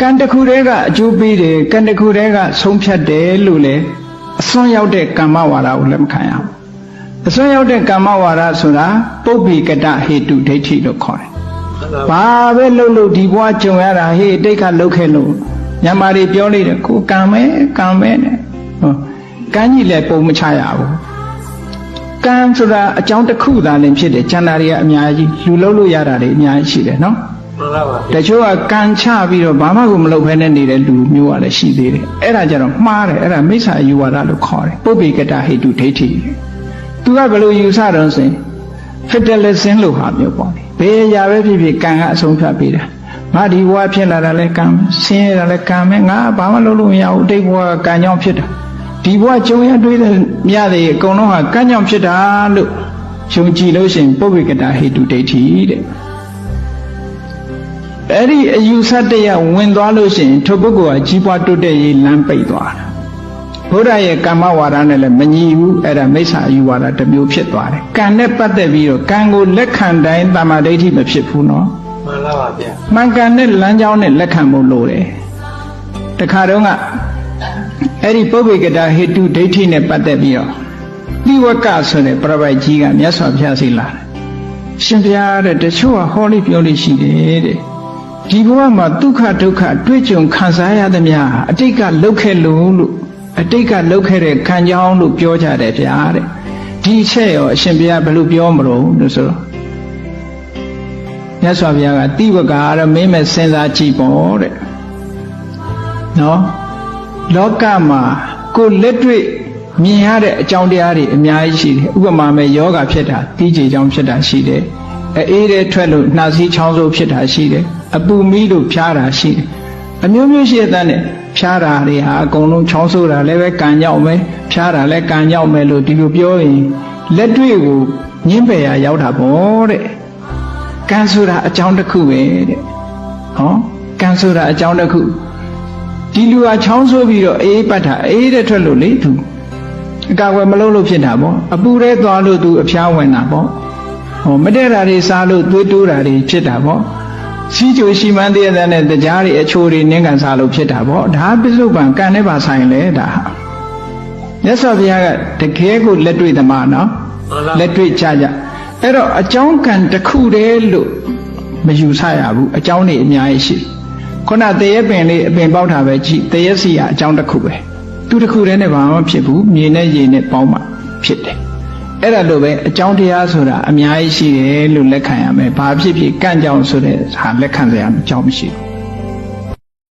ကန်တခုတည်းကအကျိုးပေးတယ်ကန်တခုတည်းကဆုံးဖြတ်တယ်လို့လေအစွန်းရောက်တဲ့ကမ္မဝါဒကိုလက်မခံရဘူးအစွန်းရောက်တဲ့ကမ္မဝါဒဆိုတာပုပ္ပိကတဟေတုဒိဋ္ဌိလို့ခေါ်တယ်ဘာပဲလှုပ်လို့ဒီဘဝကြုံရတာဟေ့တိတ်ခါလှုပ်ခဲ့လို့ညမာတွေပြောလိုက်တယ်ကိုကံမဲနဲ့ဟောကံကြီးလည်းပုံမချရဘူးကံဆိုတာအကြောင်းတစ်ခုသာလည်းဖြစ်တယ်ကျန်တာတွေကအများကြီးလူလှုပ်လို့ရတာတွေအများကြီးရှိတယ်နော်တချို့ကကံချပြီးတော့ဘာမှကိုမလုပ်ဘဲနဲ့နေတဲ့လူမျိုးကလည်းရှိသေးတယ်အဲ့ဒါကြတော့မှားတယ်အဲ့ဒါမိစ္ဆာယူဝါဒလို့ခေါ်တယ်ပုပ္ပိကတဟေတုဒိဋ္ဌိသူကဘယ်လိုယူဆတော့ဆိုရင် fatalism လို့ဟာမျိုးပေါ့ဘယ်အရာပဲဖြစ်ဖြစ်ကံကအဆုံးဖြတ်ပေးတာငါဒီဘဝဖြစ်လာတာလဲကံဆင်းရဲတာလဲကံပဲငါဘာမှလုပ်လို့မရဘူးအတိတ်ဘဝကကံကြောင့်ဖြစ်တာဒီဘဝကြုံရတွေ့တဲ့မြတ်တွေအကုန်လုံးဟာကံကြောင့်ဖြစ်တာလို့ယုံကြည်လို့ရှိရင်ပုပ္ပိကတဟေတုဒိဋ္ဌိတဲ့အဲ့ဒီအယူဆတရားဝင်သွားလို့ရှိရင်ထိုပုဂ္ဂိုလ်ကကြီးပွားတိုးတက်ရေးလမ်းပိတ်သွားတာဘုရားရဲ့ကမ္မဝါဒနဲ့လည်းမညီဘူးအဲ့ဒါမိစ္ဆာအယူဝါဒတစ်မျိုးဖြစ်သွားတယ်ကံနဲ့ပတ်သက်ပြီးတော့ကံကိုလက်ခံတိုင်းတမာဒိဋ္ဌိမဖြစ်ဘူးနော်မှန်ပါဗျာမှန်ကန်တဲ့လမ်းကြောင်းနဲ့လက်ခံဖို့လိုတယ်တခါတော့ကအဲ့ဒီပုပ္ပိကတဟေတုဒိဋ္ဌိနဲ့ပတ်သက်ပြီးတော့တိဝကဆိုတဲ့ပြပိုက်ကြီးကမြတ်စွာဘုရားစီလာတယ်ရှင်ဘုရားတဲ့တချို့ကဟောလိပြောလိရှိတယ်တဲ့ဒီဘဝမှာဒုက္ခဒုက္ခတွေ့ကြုံခံစားရသမျှအတိတ်ကလှုပ်ခဲ့လို့အတိတ်ကလှုပ်ခဲ့တဲ့ခံကြောင်းလို့ပြောကြတယ်ဗျာတဲ့ဒီအချက်ရောအရှင်ဘုရားဘယ်လိုပြောမလို့လို့ဆိုတော့မြတ်စွာဘုရားကတိဝကကတော့မင်းမဲ့စဉ်းစားကြည့်ပေါ့တဲ့နော်လောကမှာကိုလက်တွေ့မြင်ရတဲ့အကြောင်းတရားတွေအများကြီးရှိတယ်ဥပမာမဲ့ယောဂဖြစ်တာတီးကြေကြောင့်ဖြစ်တာရှိတယ်အေးတဲ့ထွက်လို့နှာစေးချောင်းဆိုးဖြစ်တာရှိတယ်အပူမီးလို့ဖျားတာရှိတယ်အမျိုးမျိုးရှိတဲ့နဲ့ဖျားတာတွေဟာအကုန်လုံးချောင်းဆိုးတာလည်းပဲကံကြောက်မယ်ဖျားတာလည်းကံကြောက်မယ်လို့ဒီလိုပြောရင်လက်တွေ့ကိုညှင်းပယ်ရရောက်တာပေါ့တဲ့ကံဆိုတာအကြောင်းတစ်ခုပဲတဲ့ဟောကံဆိုတာအကြောင်းတစ်ခုဒီလူဟာချောင်းဆိုးပြီးတော့အေးပတ်တာအေးတဲ့ထွက်လို့လေသူအကာအကွယ်မလုပ်လို့ဖြစ်တာပေါ့အပူထဲသွားလို့သူအဖျားဝင်တာပေါ့ဟောမတည့်တာတွေစားလို့သွေးတိုးတာတွေဖြစ်တာပေါ့စီးကြိုရှိမှန်းတည့်တဲ့နဲ့တရားတွေအချိုးတွေနင်းကန်စားလို့ဖြစ်တာပေါ့ဒါပစ္စုပန်ကံနဲ့ပါဆိုင်လေဒါမြတ်စွာဘုရားကတကယ်ကိုလက်တွေ့သမားနော်လက်တွေ့ကြကြအဲ့တော့အကြောင်းကံတစ်ခုတည်းလို့မယူဆရဘူးအကြောင်းတွေအများကြီးရှိခုနတရေပင်လေးအပင်ပေါက်တာပဲကြည့်တရေစီကအကြောင်းတစ်ခုပဲသူတစ်ခုတည်းနဲ့ဘာမှဖြစ်ဘူးမြေနဲ့ရေနဲ့ပေါင်းမှဖြစ်တယ်အဲ့ဒါလိုပဲအကြောင်းတရားဆိုတာအများကြီးရှိတယ်လို့လက်ခံရမယ်ဘာဖြစ်ဖြစ်ကံ့ကြောင့်ဆိုတဲ့ဟာလက်ခံစရာအကြောင်းမရှိဘူး